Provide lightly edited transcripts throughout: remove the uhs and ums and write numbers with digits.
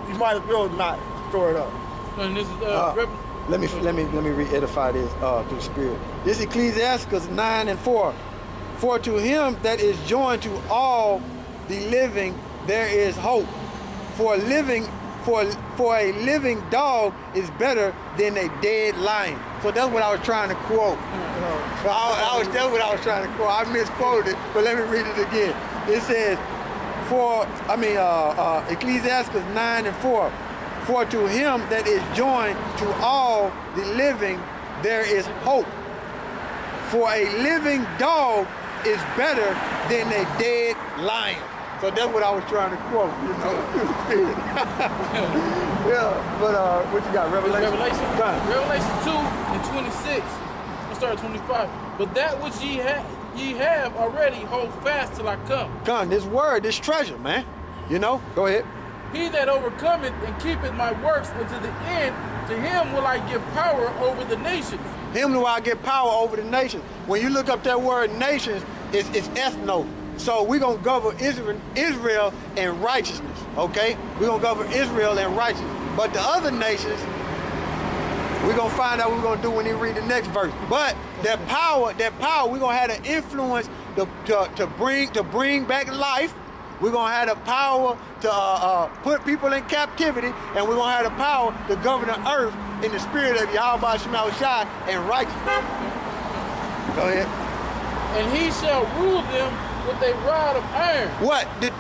you might as well not store it up. And this is Let me re-edify this through the Spirit. This Ecclesiastes 9:4. For to him that is joined to all the living there is hope. For a living dog is better than a dead lion. So that's what I was trying to quote. That's what I was trying to quote. I misquoted it, but let me read it again. It says, Ecclesiastes 9:4. For to him that is joined to all the living there is hope. For a living dog is better than a dead lion. So that's what I was trying to quote, you know. Yeah, but what you got, Revelation? Revelation 2:26. We'll start at 25. But that which ye have already hold fast till I come. Come, this word, this treasure, man. You know, go ahead. He that overcometh and keepeth my works unto the end, to him will I give power over the nations. Him will I give power over the nations. When you look up that word nations, it's ethno. So we're going to govern Israel in righteousness, okay? We're going to govern Israel in righteousness. But the other nations, we're going to find out what we're going to do when you read the next verse. But that power, we're going to have the influence to bring back life. We're going to have the power to put people in captivity, and we're going to have the power to govern the earth in the spirit of Yahweh Shema Shai and righteousness. Go ahead. And he shall rule them with a rod of iron. What? The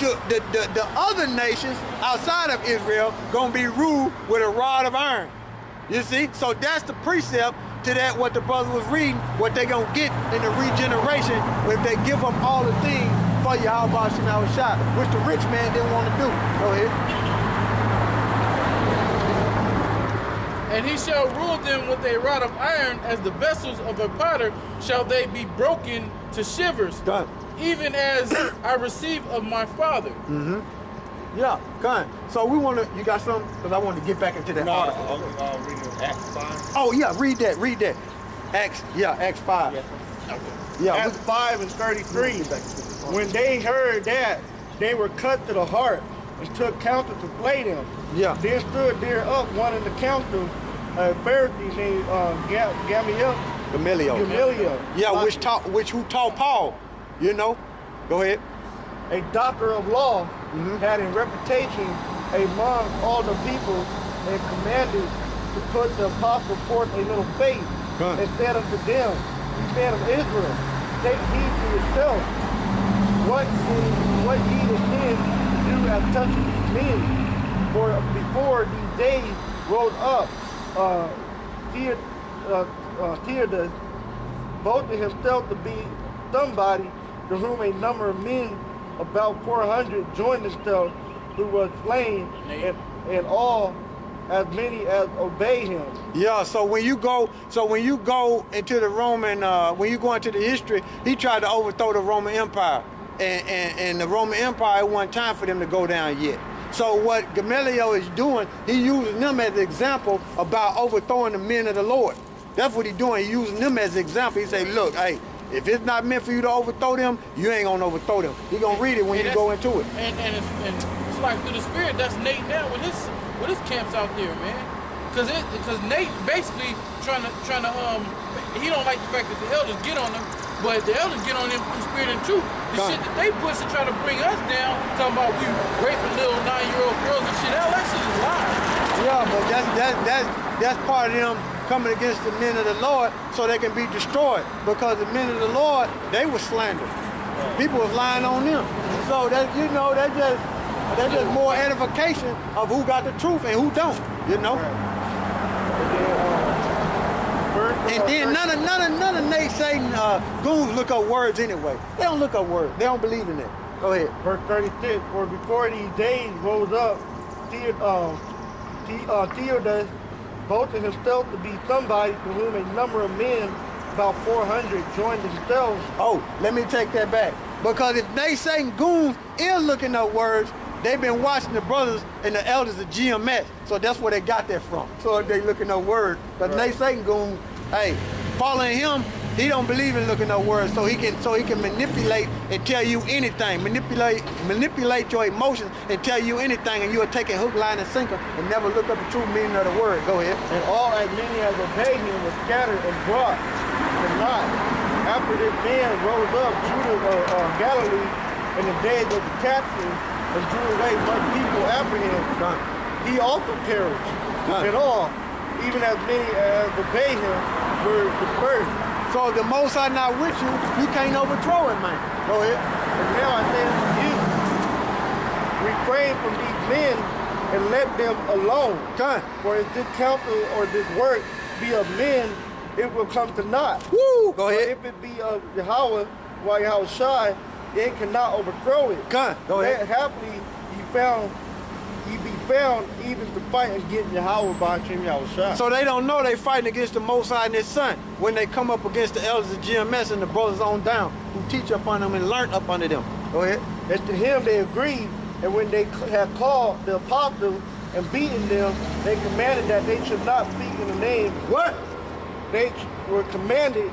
other nations outside of Israel going to be ruled with a rod of iron. You see? So that's the precept to that what the brother was reading, what they going to get in the regeneration if they give up all the things for Yahweh Shema Shai, which the rich man didn't want to do. Go ahead. And he shall rule them with a rod of iron, as the vessels of a potter shall they be broken to shivers. Done. Even as I receive of my Father. Mm-hmm. Yeah, done. So we want to, you got something? Because I want to get back into that article. Reading Acts 5. Oh, yeah, read that. Acts 5. Yeah. Acts 5 and 33. When they heard that, they were cut to the heart and took counsel to slay them. Yeah. Then stood there up one in the council, a Pharisee named Gamaliel. Yeah, who taught Paul, you know. Go ahead. A doctor of law, had a reputation among all the people, and commanded to put the apostle forth a little faith, and said unto them, ye men of Israel, take heed to yourself, what ye intend to do as touching these men. For before these days rose up, Theodas voted himself to be somebody, to whom a number of men, about 400, joined themselves, who was slain, and all as many as obey him. Yeah, so when you go into the Roman, when you go into the history, he tried to overthrow the Roman Empire. And the Roman Empire, it wasn't time for them to go down yet. So what Gamaliel is doing, he using them as an example about overthrowing the men of the Lord. That's what he's doing. He's using them as an example. He say, look, hey, if it's not meant for you to overthrow them, you ain't gonna overthrow them. He gonna read it when you go into it. And it's like through the Spirit, that's Nate now with his camps out there, man. Because Nate basically trying to he don't like the fact that the elders get on him, but the elders get on him through Spirit and truth. The shit that they push to try to bring us down, talking about we raping little 9-year-old girls and shit, that shit is lies. Yeah, but that's part of them coming against the men of the Lord so they can be destroyed, because the men of the Lord, they were slandered. People was lying on them. So that's just more edification of who got the truth and who don't, you know. And then none of Nate Satan goons look up words anyway. They don't look up words. They don't believe in that. Go ahead. Verse 36, for before these days rose up, Theodas voted himself to be somebody, to whom a number of men, about 400, joined themselves. Oh, let me take that back. Because if Nate Satan goons is looking up words, they've been watching the brothers and the elders of GMS. So that's where they got that from. So if they looking up words. Because Nate Satan goons, hey, following him, He don't believe in looking up words, so he can manipulate and tell you anything. Manipulate your emotions and tell you anything, and you'll take a hook, line, and sinker and never look up the true meaning of the word. Go ahead. And all as many as obeyed him were scattered and brought to naught. After this man rose up Judah of Galilee in the days of the captain and drew away much people after him, he also perished. And all, even as many as obeyed him, were dispersed. So if the Most High not with you, you can't overthrow it, man. Go ahead. And now I say unto you, refrain from these men and let them alone. For if this counsel or this work be of men, it will come to naught. Woo! Go ahead. If it be of Yahweh, while Yahweh shy, it cannot overthrow it. Go ahead. Happily you be found even to fight against Yahweh by Hashem Yahweh shy. So they don't know they fighting against the Most High and His Son when they come up against the elders of GMS and the brothers on down who teach up on them and learn up under them. Go ahead. As to him they agreed, and when they had called the apostles and beaten them, they commanded that they should not speak in the name. What? They were commanded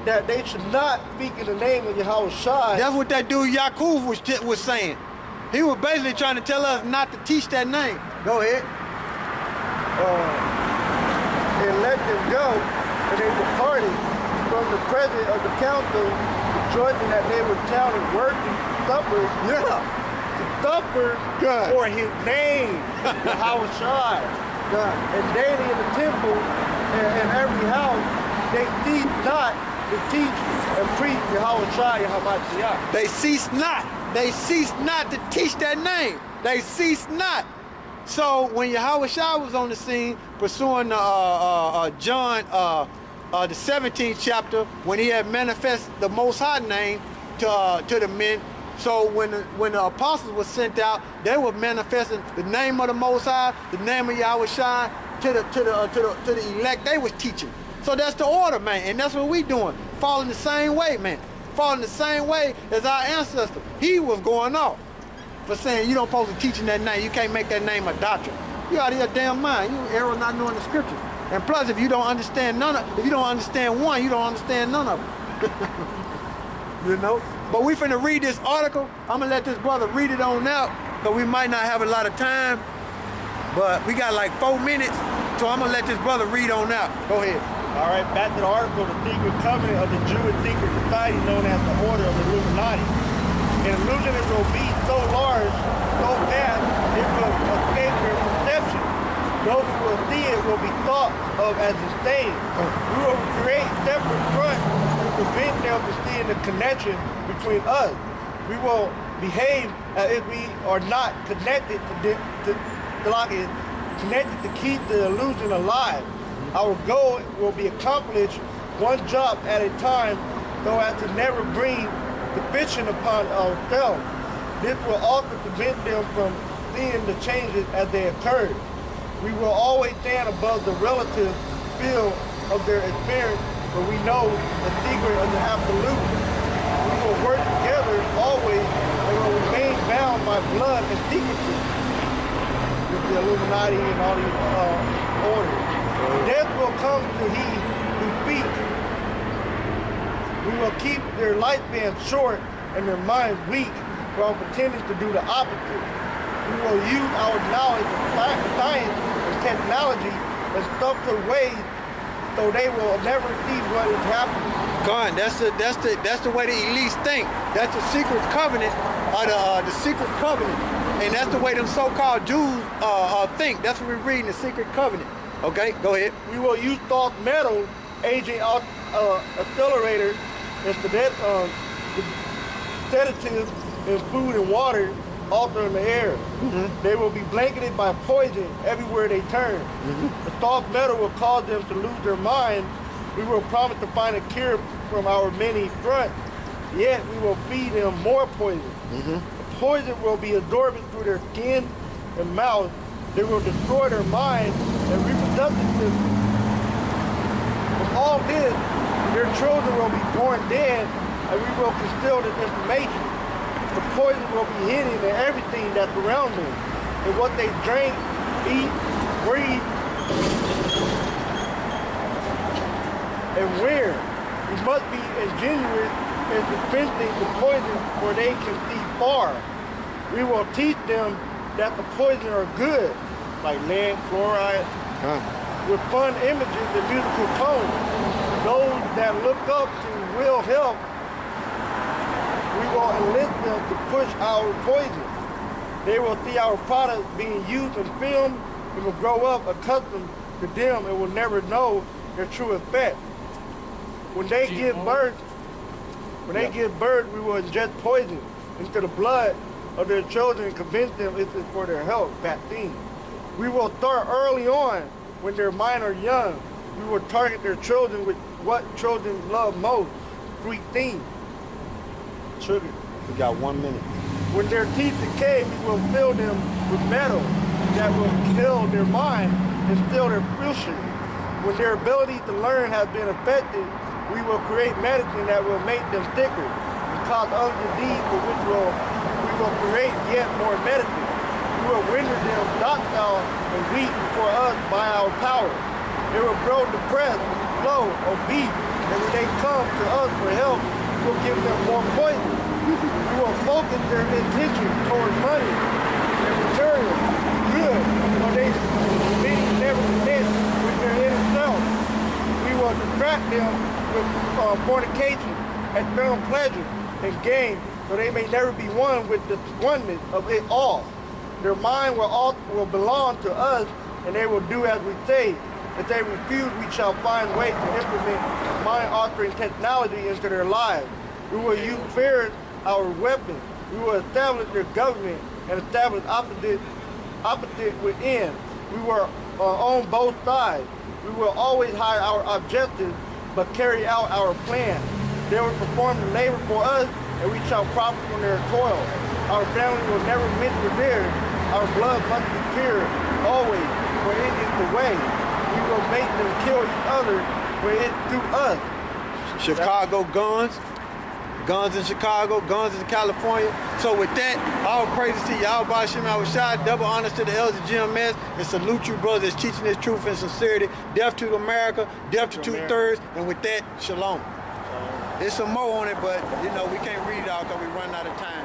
that they should not speak in the name of Yahweh Shai. That's what that dude Yakub was saying. He was basically trying to tell us not to teach that name. Go ahead. And let them go, and they departed from the presence of the council, rejoicing that they were counted worthy suppers. Yeah. To suffer for his name, Yahweh Shai. And daily in the temple and every house, they cease not to teach and preach Yahweh Shai, Yahweh Shai. They cease not. They cease not to teach that name. They cease not. So when Yahweh Shai was on the scene, pursuing John, the 17th chapter, when he had manifested the Most High name to the men. So when the apostles were sent out, they were manifesting the name of the Most High, the name of Yahweh Shai to the elect they was teaching. So that's the order, man, and that's what we doing. Following the same way, man. Following the same way as our ancestor. He was going off for saying you don't supposed to teaching that name. You can't make that name a doctrine. You out of your damn mind. You error not knowing the scriptures. And plus, if you don't understand if you don't understand one, you don't understand none of them. You know? But we finna read this article. I'm gonna let this brother read it on out, because we might not have a lot of time. But we got like 4 minutes, so I'm gonna let this brother read on out. Go ahead. All right, back to the article, the secret covenant of the Jewish secret society known as the Order of the Illuminati. An illusion will be so large, so vast, it will escape their perception. Those who will see it will be thought of as insane. We will create separate fronts to prevent them from seeing the connection between us. We will behave as if we are not connected connected to keep the illusion alive. Our goal will be accomplished one job at a time, so as to never bring suspicion upon ourselves. This will also prevent them from seeing the changes as they occur. We will always stand above the relative field of their experience, but we know the secret of the absolute. We will work together always and will remain bound by blood and secrecy with the Illuminati and all these orders. Death will come to he who speaks. We will keep their lifespan short and their minds weak while pretending to do the opposite. We will use our knowledge of science and technology in subtle ways so they will never see what is happening. God, that's the way the elites think. That's the secret covenant, the secret covenant, and that's the way them so-called Jews think. That's what we're reading, the secret covenant. Okay, go ahead. We will use soft metal, aging accelerators, and sedatives in food and water, also in the air. They will be blanketed by poison everywhere they turn. The soft metal will cause them to lose their mind. We will promise to find a cure from our many fronts, yet we will feed them more poison. The poison will be absorbed through their skin and mouth. They will destroy their mind and reproductive system. From all this, their children will be born dead, and we will conceal this information. The poison will be hidden in everything that's around them, in what they drink, eat, breathe, and wear. We We must be ingenious in dispensing the poison where they can see far. We will teach them that the poison are good, like lead, fluoride, with fun images and musical tones. Those that look up to will help. We will enlist them to push our poison. They will see our products being used in film and will grow up accustomed to them and will never know their true effect. When they give birth, we will inject poison into the blood of their children and convince them it is for their health, vaccine. We will start early on when their minds are young. We will target their children with what children love most, sweet things, sugar. We got 1 minute. When their teeth decay, we will fill them with metal that will kill their mind and steal their future. When their ability to learn has been affected, we will create medicine that will make them thicker and cause other disease for which we will create yet more medicine. We will render them docile and weak before us by our power. They will grow depressed, slow, obese, and when they come to us for help, we will give them more poison. We will focus their attention towards money and material, good, so they never connect with their inner self. We will distract them with fornication, external pleasure, and gain, so they may never be one with the oneness of it all. Their mind will belong to us, and they will do as we say. If they refuse, we shall find ways to implement mind-altering technology into their lives. We will use fear as our weapon. We will establish their government and establish opposite within. We will on both sides. We will always hide our objectives, but carry out our plan. They will perform the labor for us, and we shall profit from their toil. Our family will never mix with theirs. Our blood must be pure always, for it is the way. We will make them kill each other, for it's through us. Chicago guns in Chicago, guns in California. So with that, all praises to Yahweh Ba'Shem Yahushua, double honors to the elders of GMS, and salute you brothers teaching this truth and sincerity. Death to America, death to 2/3, and with that, shalom. There's some more on it, but you know, we can't read it all because we're running out of time.